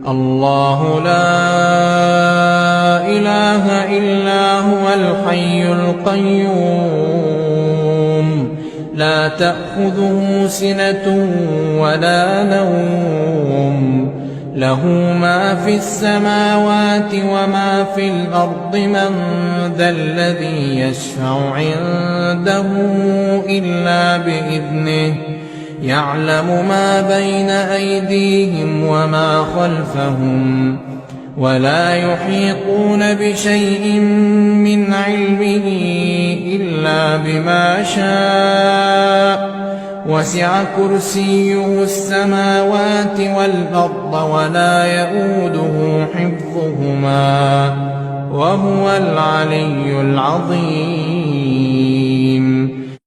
الله لا إله إلا هو الحي القيوم لا تأخذه سنة ولا نوم له ما في السماوات وما في الأرض من ذا الذي يشفع عنده إلا بإذنه يعلم ما بين أيديهم وما خلفهم ولا يحيطون بشيء من علمه إلا بما شاء وسع كرسيه السماوات والأرض ولا يئوده حفظهما وهو العلي العظيم.